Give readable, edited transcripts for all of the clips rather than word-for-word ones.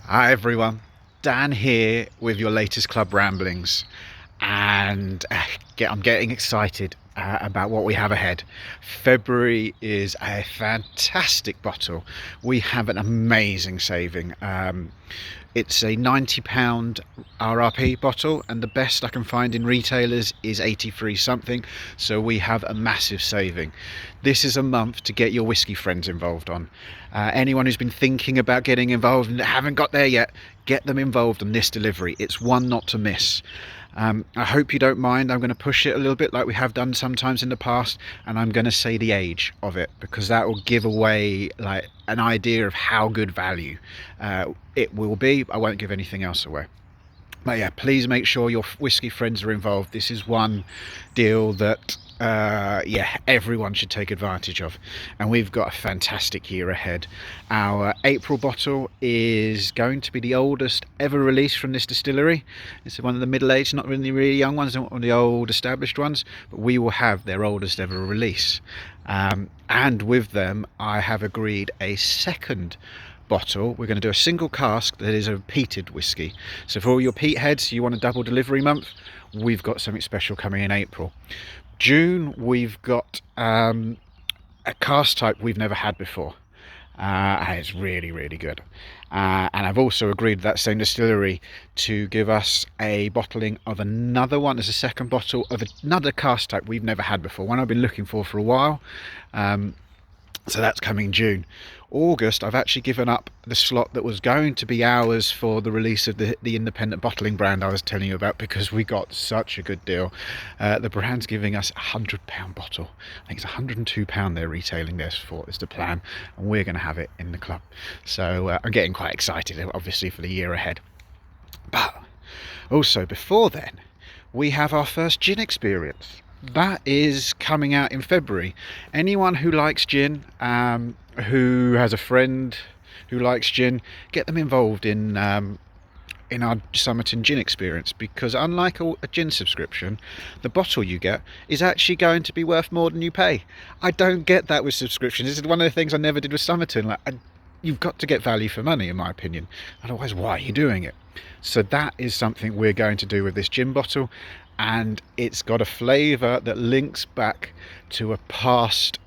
Hi everyone, Dan here with your latest club ramblings, and I'm getting excited about what we have ahead. February is a fantastic bottle. We have an amazing saving. It's a £90 RRP bottle, and the best I can find in retailers is 83 something, so we have a massive saving. This is a month to get your whiskey friends involved on. Anyone who's been thinking about getting involved and haven't got there yet, get them involved on this delivery. It's one not to miss. I hope you don't mind. I'm going to push it a little bit like we have done sometimes in the past, and I'm going to say the age of it because that will give away like an idea of how good value it will be. I won't give anything else away. But yeah, please make sure your whiskey friends are involved. This is one deal that everyone should take advantage of, and we've got a fantastic year ahead. Our April bottle is going to be the oldest ever released from this distillery. It's one of the middle-aged, not really young ones, not one of the old established ones, but we will have their oldest ever release. And with them I have agreed a second bottle. We're going to do a single cask that is a peated whiskey. So for all your peat heads, you want a double delivery month, we've got something special coming in April. June, we've got a cask type we've never had before, and it's really good. And I've also agreed with that same distillery to give us a bottling of another one as a second bottle of another cask type we've never had before, one I've been looking for a while. So that's coming June. August, I've actually given up the slot that was going to be ours for the release of the independent bottling brand I was telling you about, because we got such a good deal. The brand's giving us £100 bottle. I think it's £102 they're retailing this for, is the plan, and we're going to have it in the club. So I'm getting quite excited, obviously, for the year ahead. But also before then, we have our first gin experience. That is coming out in February. Anyone who likes gin, who has a friend who likes gin, get them involved in our Somerton gin experience, because unlike a gin subscription, the bottle you get is actually going to be worth more than you pay. I don't get that with subscriptions. This is one of the things I never did with Somerton. You've got to get value for money, in my opinion. Otherwise, why are you doing it? So that is something we're going to do with this gin bottle, and it's got a flavour that links back to a past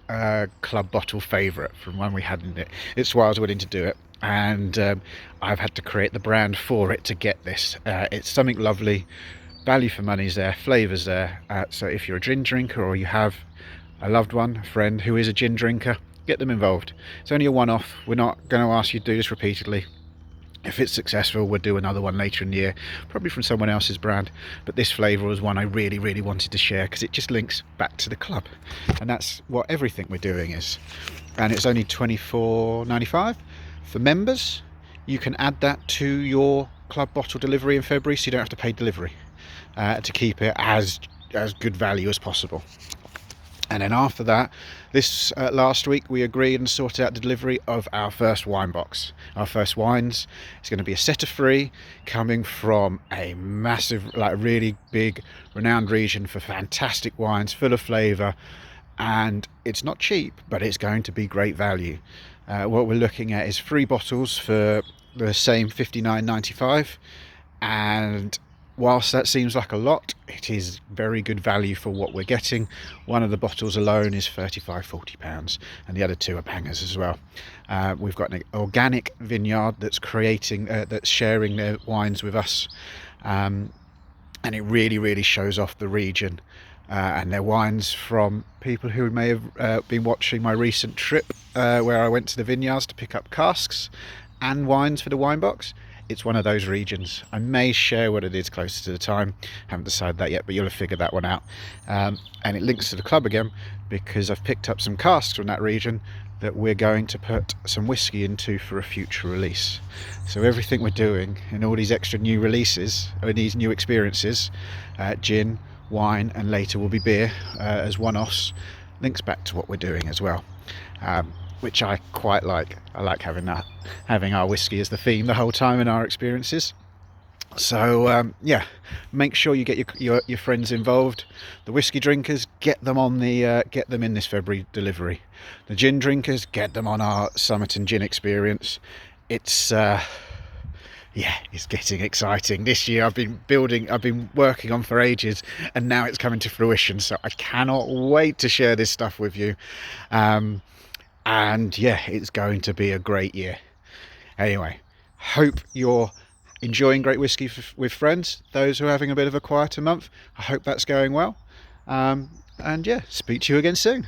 club bottle favourite from one we had in it. It's why I was willing to do it, and I've had to create the brand for it to get this. It's something lovely, value for money's there, flavour's there. So if you're a gin drinker or you have a loved one, a friend who is a gin drinker, get them involved. It's only a one-off. We're not going to ask you to do this repeatedly. If it's successful, we'll do another one later in the year, probably from someone else's brand. But this flavour was one I really wanted to share because it just links back to the club, and that's what everything we're doing is. And it's only £24.95 for members. You can add that to your club bottle delivery in February, so you don't have to pay delivery to keep it as good value as possible. And then after that, this last week we agreed and sorted out the delivery of our first wine box. Our first wines. It's going to be a set of 3 coming from a massive, really big, renowned region for fantastic wines, full of flavour, and it's not cheap, but it's going to be great value. What we're looking at is 3 bottles for the same £59.95, and whilst that seems like a lot, it is very good value for what we're getting. One of the bottles alone is £35-40, and the other 2 are bangers as well. We've got an organic vineyard that's sharing their wines with us, and it really shows off the region. And their wines from people who may have been watching my recent trip where I went to the vineyards to pick up casks and wines for the wine box. It's one of those regions. I may share what it is closer to the time. Haven't decided that yet, but you'll have figured that one out. And it links to the club again because I've picked up some casks from that region that we're going to put some whiskey into for a future release. So everything we're doing in all these extra new releases, or these new experiences, gin, wine, and later will be beer as one-offs, links back to what we're doing as well. Which I quite like. I like having our whiskey as the theme the whole time in our experiences. So make sure you get your friends involved. The whiskey drinkers, get them in this February delivery. The gin drinkers, get them on our Somerton gin experience. It's Yeah, it's getting exciting. This year I've been working on for ages, and now it's coming to fruition. So I cannot wait to share this stuff with you. Um, and yeah, it's going to be a great year. Anyway, hope you're enjoying great whiskey with friends. Those who are having a bit of a quieter month, I hope that's going well. And yeah, speak to you again soon.